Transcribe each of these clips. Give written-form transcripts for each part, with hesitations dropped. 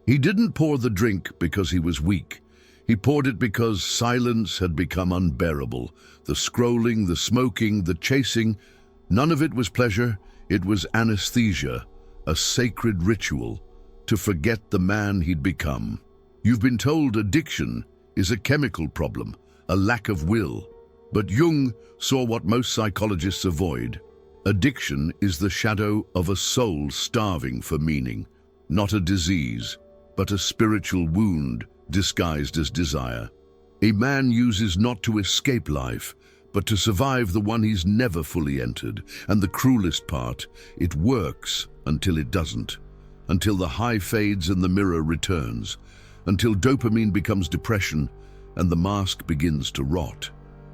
He didn't pour the drink because he was weak. He poured it because silence had become unbearable. The scrolling, the smoking, the chasing, none of it was pleasure. It was anesthesia, a sacred ritual to forget the man he'd become. You've been told addiction is a chemical problem, a lack of will. But Jung saw what most psychologists avoid. Addiction is the shadow of a soul starving for meaning, not a disease, but a spiritual wound disguised as desire. A man uses not to escape life, but to survive the one he's never fully entered. And the cruelest part, it works until it doesn't. Until the high fades and the mirror returns. Until dopamine becomes depression and the mask begins to rot.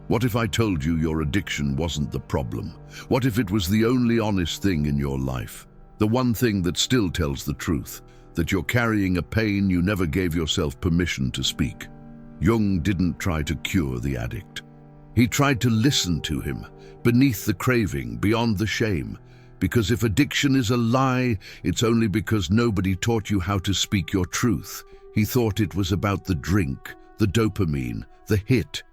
What if I told you your addiction wasn't the problem? What if it was the only honest thing in your life? The one thing that still tells the truth, that you're carrying a pain you never gave yourself permission to speak. Jung didn't try to cure the addict. He tried to listen to him, beneath the craving, beyond the shame. Because if addiction is a lie, it's only because nobody taught you how to speak your truth. He thought it was about the drink, the dopamine, the hit.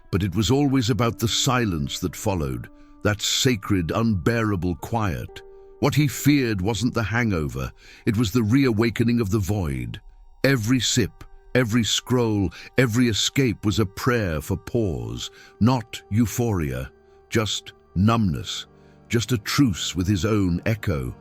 But it was always about the silence that followed, that sacred, unbearable quiet. What he feared wasn't the hangover, it was the reawakening of the void. Every sip, every scroll, every escape was a prayer for pause, not euphoria, just numbness, just a truce with his own echo.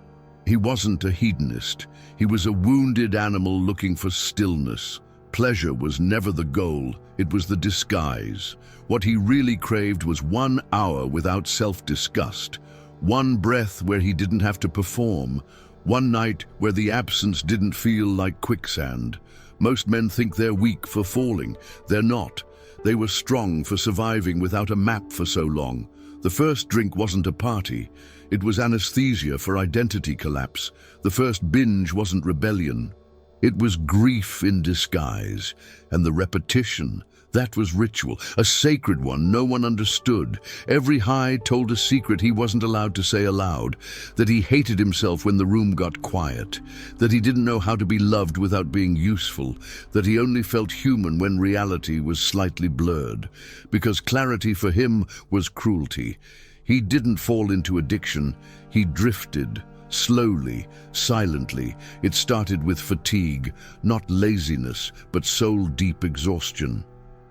He wasn't a hedonist, he was a wounded animal looking for stillness. Pleasure was never the goal, it was the disguise. What he really craved was 1 hour without self-disgust, one breath where he didn't have to perform, one night where the absence didn't feel like quicksand. Most men think they're weak for falling. They're not. They were strong for surviving without a map for so long. The first drink wasn't a party. It was anesthesia for identity collapse. The first binge wasn't rebellion. It was grief in disguise. And the repetition, that was ritual, a sacred one no one understood. Every high told a secret he wasn't allowed to say aloud, that he hated himself when the room got quiet, that he didn't know how to be loved without being useful, that he only felt human when reality was slightly blurred, because clarity for him was cruelty. He didn't fall into addiction, he drifted. Slowly, silently, it started with fatigue, not laziness, but soul-deep exhaustion.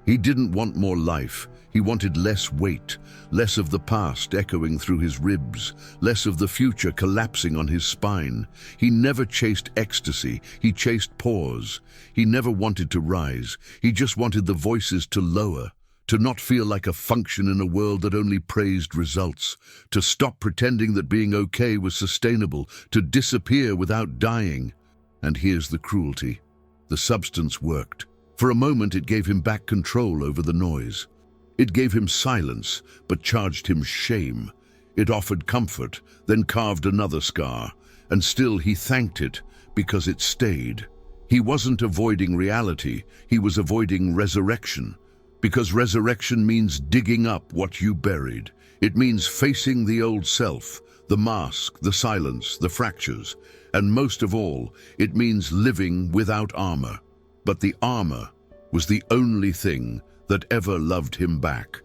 He didn't want more life. He wanted less weight, less of the past echoing through his ribs, less of the future collapsing on his spine. He never chased ecstasy, he chased pause. He never wanted to rise, he just wanted the voices to lower, to not feel like a function in a world that only praised results, to stop pretending that being okay was sustainable, to disappear without dying. And here's the cruelty. The substance worked. For a moment it gave him back control over the noise. It gave him silence, but charged him shame. It offered comfort, then carved another scar. And still he thanked it, because it stayed. He wasn't avoiding reality, he was avoiding resurrection. Because resurrection means digging up what you buried. It means facing the old self, the mask, the silence, the fractures. And most of all, it means living without armor. But the armor was the only thing that ever loved him back.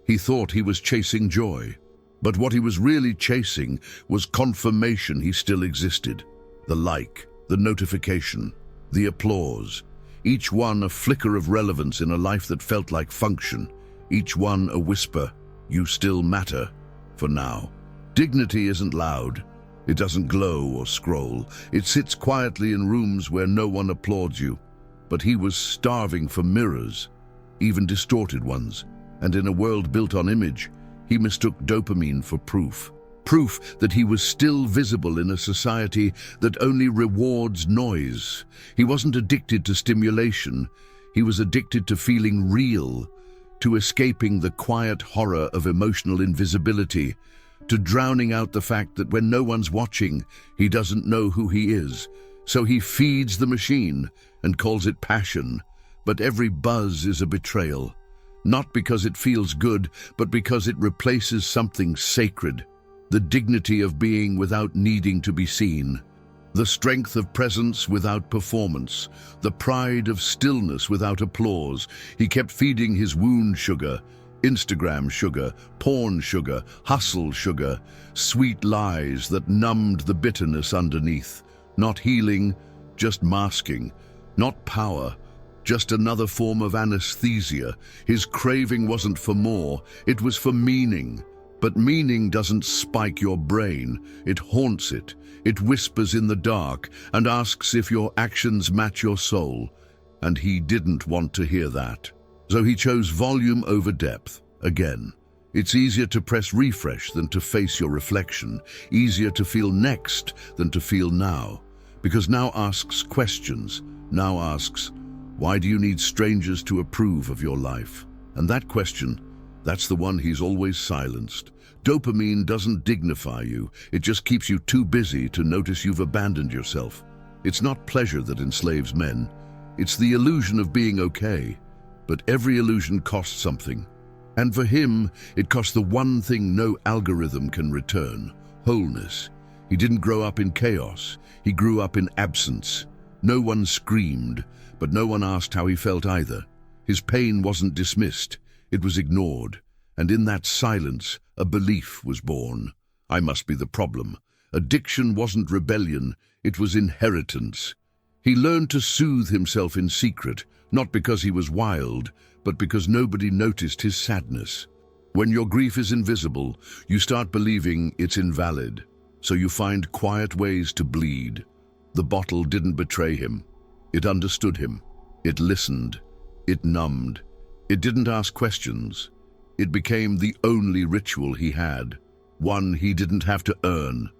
He thought he was chasing joy. But what he was really chasing was confirmation he still existed. The like, the notification, the applause. Each one a flicker of relevance in a life that felt like function. Each one a whisper, you still matter, for now. Dignity isn't loud. It doesn't glow or scroll. It sits quietly in rooms where no one applauds you. But he was starving for mirrors, even distorted ones. And in a world built on image, he mistook dopamine for proof. Proof that he was still visible in a society that only rewards noise. He wasn't addicted to stimulation. He was addicted to feeling real, to escaping the quiet horror of emotional invisibility, to drowning out the fact that when no one's watching, he doesn't know who he is. So he feeds the machine and calls it passion. But every buzz is a betrayal. Not because it feels good, but because it replaces something sacred. The dignity of being without needing to be seen. The strength of presence without performance, the pride of stillness without applause. He kept feeding his wound sugar, Instagram sugar, porn sugar, hustle sugar, sweet lies that numbed the bitterness underneath. Not healing, just masking. Not power, just another form of anesthesia. His craving wasn't for more, it was for meaning. But meaning doesn't spike your brain, it haunts it. It whispers in the dark and asks if your actions match your soul. And he didn't want to hear that. So he chose volume over depth, again. It's easier to press refresh than to face your reflection. Easier to feel next than to feel now. Because now asks questions. Now asks, why do you need strangers to approve of your life? And that question, that's the one he's always silenced. Dopamine doesn't dignify you. It just keeps you too busy to notice you've abandoned yourself. It's not pleasure that enslaves men. It's the illusion of being okay. But every illusion costs something. And for him, it cost the one thing no algorithm can return: wholeness. He didn't grow up in chaos. He grew up in absence. No one screamed, but no one asked how he felt either. His pain wasn't dismissed. It was ignored. And in that silence, a belief was born. I must be the problem. Addiction wasn't rebellion, it was inheritance. He learned to soothe himself in secret, not because he was wild, but because nobody noticed his sadness. When your grief is invisible, you start believing it's invalid. So you find quiet ways to bleed. The bottle didn't betray him. It understood him. It listened. It numbed. It didn't ask questions. It became the only ritual he had, one he didn't have to earn.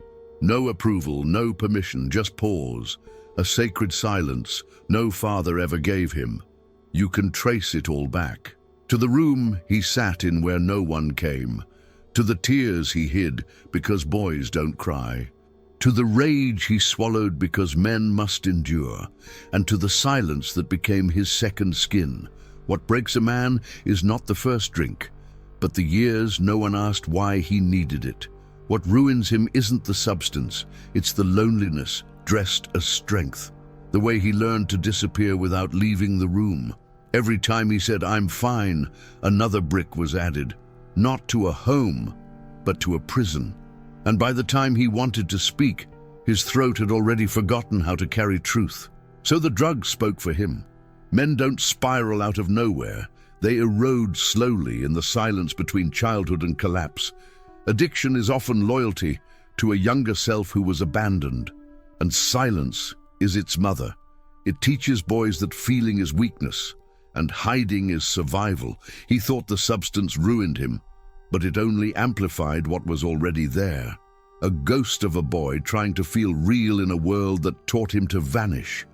No approval, no permission, just pause. A sacred silence no father ever gave him. You can trace it all back. To the room he sat in where no one came. To the tears he hid because boys don't cry. To the rage he swallowed because men must endure. And to the silence that became his second skin. What breaks a man is not the first drink, but the years no one asked why he needed it. What ruins him isn't the substance, it's the loneliness dressed as strength. The way he learned to disappear without leaving the room. Every time he said, "I'm fine," another brick was added. Not to a home, but to a prison. And by the time he wanted to speak, his throat had already forgotten how to carry truth. So the drugs spoke for him. Men don't spiral out of nowhere. They erode slowly in the silence between childhood and collapse. Addiction is often loyalty to a younger self who was abandoned. And silence is its mother. It teaches boys that feeling is weakness and hiding is survival. He thought the substance ruined him, but it only amplified what was already there. A ghost of a boy trying to feel real in a world that taught him to vanish.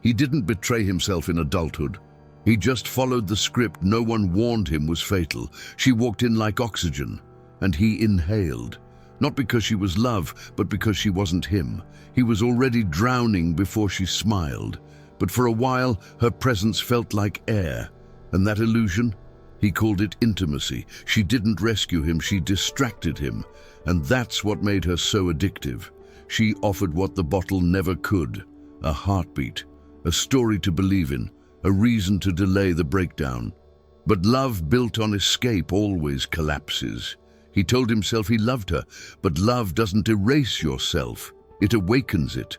He didn't betray himself in adulthood. He just followed the script no one warned him was fatal. She walked in like oxygen, and he inhaled. Not because she was love, but because she wasn't him. He was already drowning before she smiled. But for a while, her presence felt like air. And that illusion? He called it intimacy. She didn't rescue him, she distracted him. And that's what made her so addictive. She offered what the bottle never could: a heartbeat, a story to believe in, a reason to delay the breakdown. But love built on escape always collapses. He told himself he loved her, but love doesn't erase yourself, it awakens it.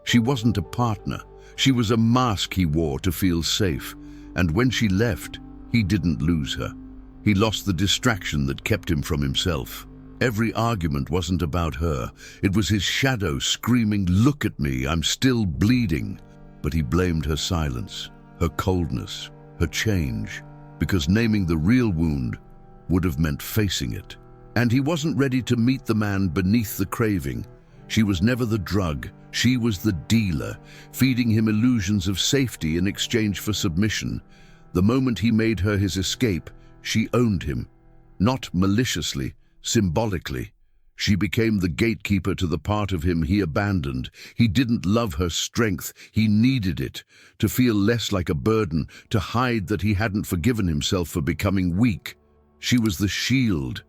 She wasn't a partner, she was a mask he wore to feel safe. And when she left, he didn't lose her. He lost the distraction that kept him from himself. Every argument wasn't about her, it was his shadow screaming, "Look at me, I'm still bleeding." But he blamed her silence, her coldness, her change, because naming the real wound would have meant facing it. And he wasn't ready to meet the man beneath the craving. She was never the drug, she was the dealer, feeding him illusions of safety in exchange for submission. The moment he made her his escape, she owned him. Not maliciously, symbolically. She became the gatekeeper to the part of him he abandoned. He didn't love her strength, he needed it, to feel less like a burden, to hide that he hadn't forgiven himself for becoming weak. She was the shield.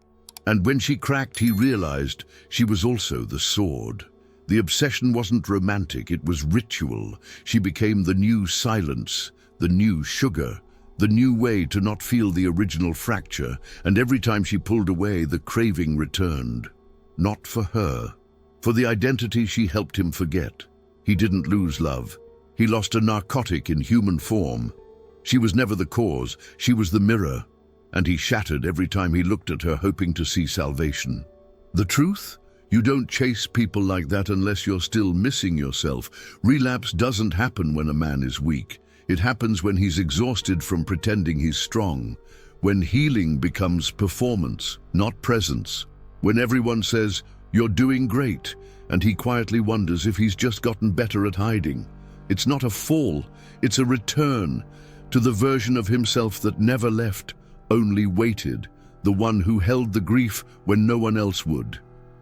And when she cracked, he realized she was also the sword. The obsession wasn't romantic, it was ritual. She became the new silence, the new sugar, the new way to not feel the original fracture, and every time she pulled away, the craving returned. Not for her. For the identity she helped him forget. He didn't lose love. He lost a narcotic in human form. She was never the cause, she was the mirror, and he shattered every time he looked at her, hoping to see salvation. The truth? You don't chase people like that unless you're still missing yourself. Relapse doesn't happen when a man is weak. It happens when he's exhausted from pretending he's strong. When healing becomes performance, not presence. When everyone says, "You're doing great," and he quietly wonders if he's just gotten better at hiding. It's not a fall, it's a return to the version of himself that never left, only waited, the one who held the grief when no one else would.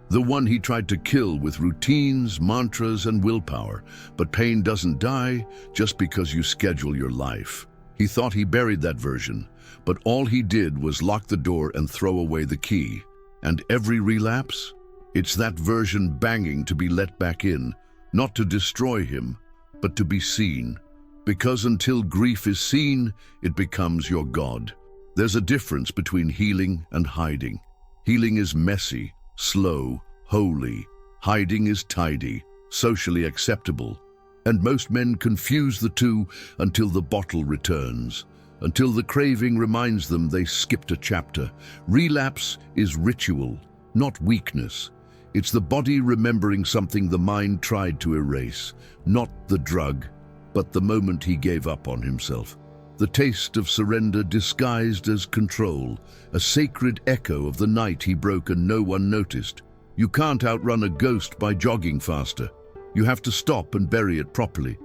The one he tried to kill with routines, mantras, and willpower. But pain doesn't die just because you schedule your life. He thought he buried that version, but all he did was lock the door and throw away the key. And every relapse? It's that version banging to be let back in, not to destroy him, but to be seen. Because until grief is seen, it becomes your God. There's a difference between healing and hiding. Healing is messy, slow, holy. Hiding is tidy, socially acceptable. And most men confuse the two until the bottle returns, until the craving reminds them they skipped a chapter. Relapse is ritual, not weakness. It's the body remembering something the mind tried to erase, not the drug, but the moment he gave up on himself. The taste of surrender disguised as control, a sacred echo of the night he broke and no one noticed. You can't outrun a ghost by jogging faster. You have to stop and bury it properly.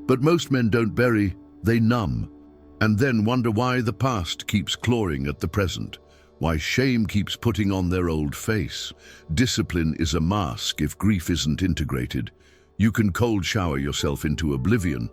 But most men don't bury, they numb, and then wonder why the past keeps clawing at the present, why shame keeps putting on their old face. Discipline is a mask if grief isn't integrated. You can cold shower yourself into oblivion,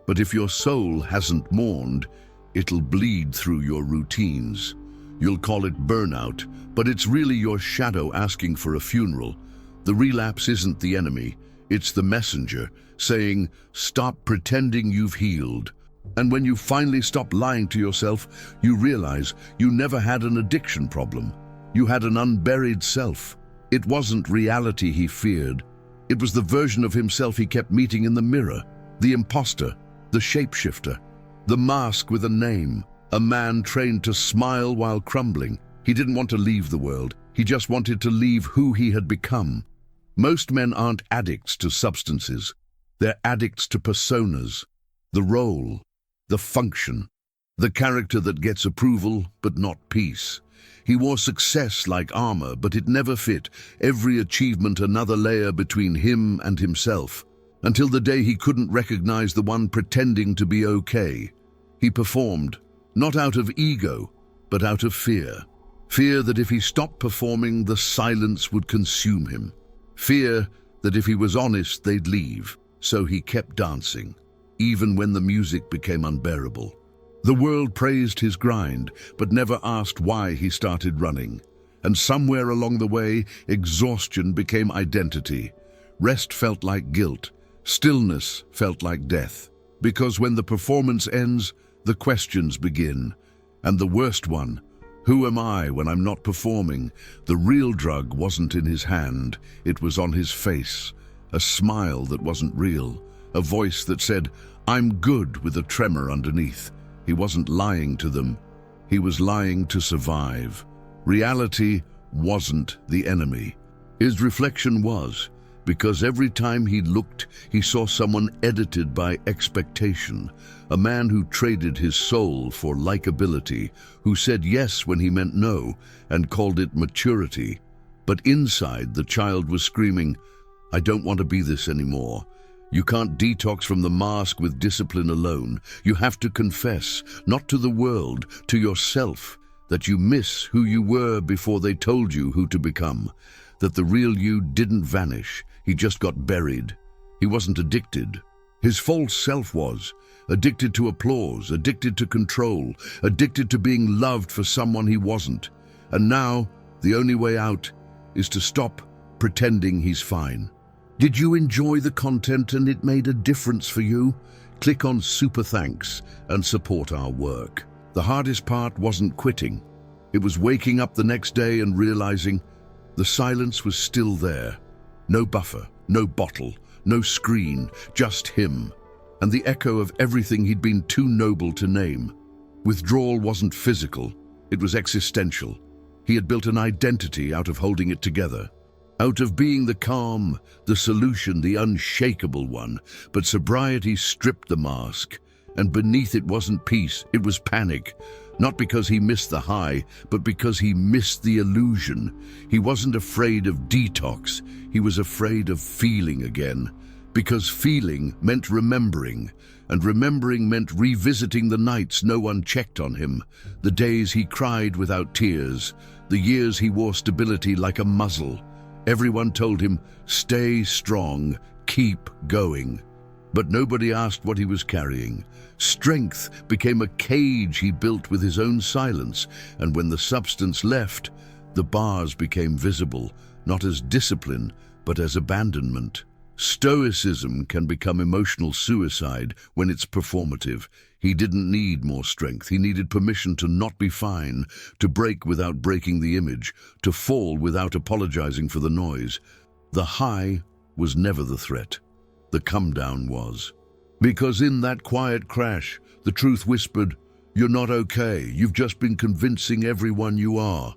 but if your soul hasn't mourned, it'll bleed through your routines. You'll call it burnout, but it's really your shadow asking for a funeral. The relapse isn't the enemy, it's the messenger saying, "Stop pretending you've healed." And when you finally stop lying to yourself, you realize you never had an addiction problem. You had an unburied self. It wasn't reality he feared. It was the version of himself he kept meeting in the mirror, the imposter, the shapeshifter, the mask with a name, a man trained to smile while crumbling. He didn't want to leave the world. He just wanted to leave who he had become. Most men aren't addicts to substances. They're addicts to personas, the role, the function, the character that gets approval but not peace. He wore success like armor, but it never fit. Every achievement another layer between him and himself, until the day he couldn't recognize the one pretending to be okay. He performed, not out of ego, but out of fear. Fear that if he stopped performing, the silence would consume him. Fear that if he was honest, they'd leave. So he kept dancing, even when the music became unbearable. The world praised his grind, but never asked why he started running. And somewhere along the way, exhaustion became identity. Rest felt like guilt. Stillness felt like death. Because when the performance ends, the questions begin. And the worst one, who am I when I'm not performing? The real drug wasn't in his hand, it was on his face. A smile that wasn't real. A voice that said, "I'm good," with a tremor underneath. He wasn't lying to them. He was lying to survive. Reality wasn't the enemy. His reflection was, because every time he looked, he saw someone edited by expectation, a man who traded his soul for likability, who said yes when he meant no, and called it maturity. But inside, the child was screaming, "I don't want to be this anymore." You can't detox from the mask with discipline alone. You have to confess, not to the world, to yourself, that you miss who you were before they told you who to become. That the real you didn't vanish, he just got buried. He wasn't addicted. His false self was. Addicted to applause, addicted to control, addicted to being loved for someone he wasn't. And now, the only way out is to stop pretending he's fine. Did you enjoy the content and it made a difference for you? Click on Super Thanks and support our work. The hardest part wasn't quitting. It was waking up the next day and realizing the silence was still there. No buffer, no bottle, no screen, just him, and the echo of everything he'd been too noble to name. Withdrawal wasn't physical, it was existential. He had built an identity out of holding it together, out of being the calm, the solution, the unshakable one. But sobriety stripped the mask, and beneath it wasn't peace, it was panic. Not because he missed the high, but because he missed the illusion. He wasn't afraid of detox, he was afraid of feeling again. Because feeling meant remembering, and remembering meant revisiting the nights no one checked on him, the days he cried without tears, the years he wore stability like a muzzle. Everyone told him, stay strong, keep going. But nobody asked what he was carrying. Strength became a cage he built with his own silence, and when the substance left, the bars became visible, not as discipline, but as abandonment. Stoicism can become emotional suicide when it's performative. He didn't need more strength. He needed permission to not be fine, to break without breaking the image, to fall without apologizing for the noise. The high was never the threat. The come down was. Because in that quiet crash, the truth whispered, "You're not okay. You've just been convincing everyone you are."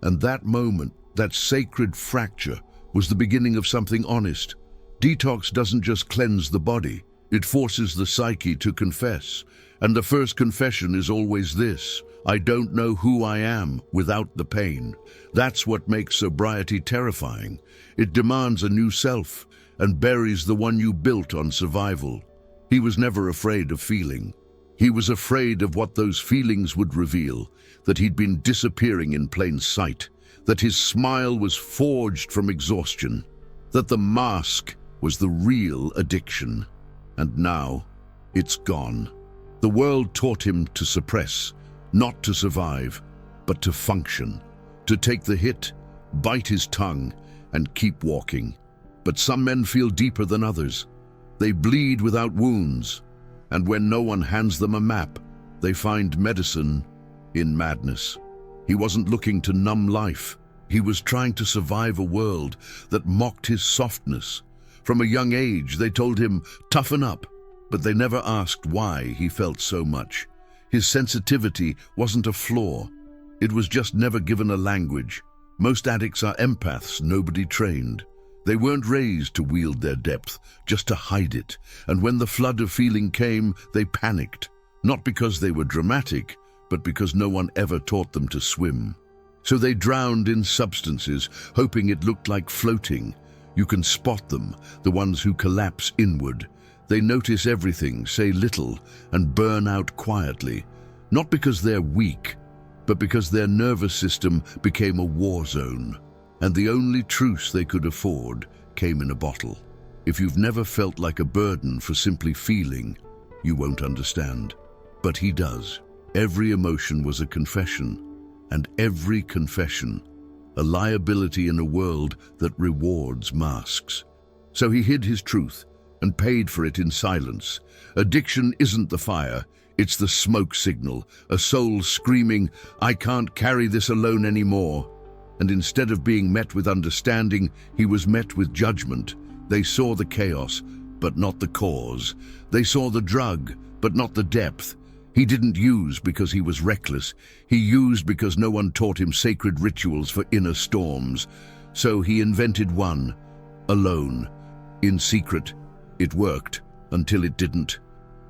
And that moment, that sacred fracture, was the beginning of something honest. Detox doesn't just cleanse the body, it forces the psyche to confess. And the first confession is always this: I don't know who I am without the pain. That's what makes sobriety terrifying. It demands a new self and buries the one you built on survival. He was never afraid of feeling. He was afraid of what those feelings would reveal, that he'd been disappearing in plain sight, that his smile was forged from exhaustion, that the mask was the real addiction. And now, it's gone. The world taught him to suppress, not to survive, but to function, to take the hit, bite his tongue, and keep walking. But some men feel deeper than others. They bleed without wounds, and when no one hands them a map, they find medicine in madness. He wasn't looking to numb life. He was trying to survive a world that mocked his softness. From a young age, they told him, toughen up, but they never asked why he felt so much. His sensitivity wasn't a flaw. It was just never given a language. Most addicts are empaths nobody trained. They weren't raised to wield their depth, just to hide it. And when the flood of feeling came, they panicked. Not because they were dramatic, but because no one ever taught them to swim. So they drowned in substances, hoping it looked like floating. You can spot them, the ones who collapse inward. They notice everything, say little, and burn out quietly. Not because they're weak, but because their nervous system became a war zone. And the only truce they could afford came in a bottle. If you've never felt like a burden for simply feeling, you won't understand. But he does. Every emotion was a confession, and every confession a liability in a world that rewards masks. So he hid his truth and paid for it in silence. Addiction isn't the fire, it's the smoke signal, a soul screaming, I can't carry this alone anymore. And instead of being met with understanding, he was met with judgment. They saw the chaos, but not the cause. They saw the drug, but not the depth. He didn't use because he was reckless. He used because no one taught him sacred rituals for inner storms. So he invented one, alone, in secret. It worked, until it didn't.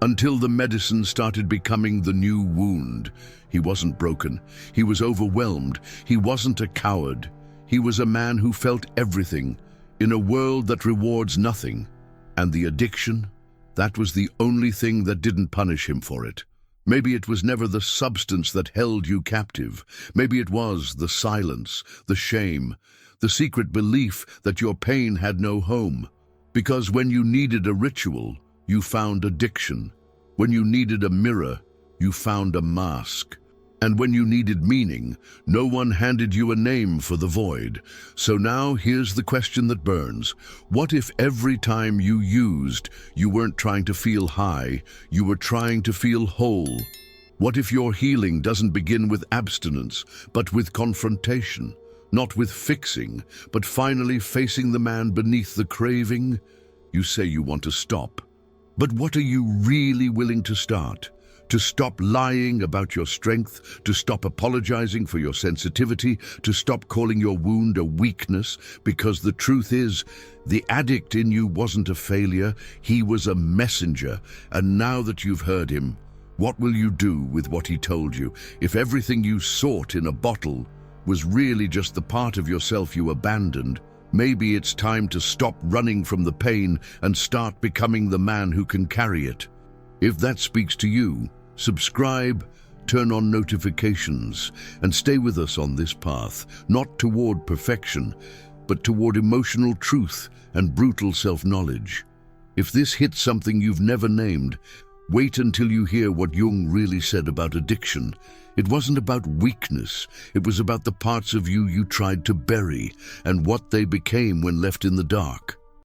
Until the medicine started becoming the new wound. He wasn't broken. He was overwhelmed. He wasn't a coward. He was a man who felt everything, in a world that rewards nothing. And the addiction, that was the only thing that didn't punish him for it. Maybe it was never the substance that held you captive. Maybe it was the silence, the shame, the secret belief that your pain had no home. Because when you needed a ritual, you found addiction. When you needed a mirror, you found a mask. And when you needed meaning, no one handed you a name for the void. So now here's the question that burns. What if every time you used, you weren't trying to feel high, you were trying to feel whole? What if your healing doesn't begin with abstinence, but with confrontation? Not with fixing, but finally facing the man beneath the craving? You say you want to stop. But what are you really willing to start? To stop lying about your strength, to stop apologizing for your sensitivity, to stop calling your wound a weakness, because the truth is, the addict in you wasn't a failure, he was a messenger, and now that you've heard him, what will you do with what he told you? If everything you sought in a bottle was really just the part of yourself you abandoned, maybe it's time to stop running from the pain and start becoming the man who can carry it. If that speaks to you, subscribe, turn on notifications, and stay with us on this path, not toward perfection, but toward emotional truth and brutal self-knowledge. If this hits something you've never named, wait until you hear what Jung really said about addiction. It wasn't about weakness, it was about the parts of you you tried to bury and what they became when left in the dark.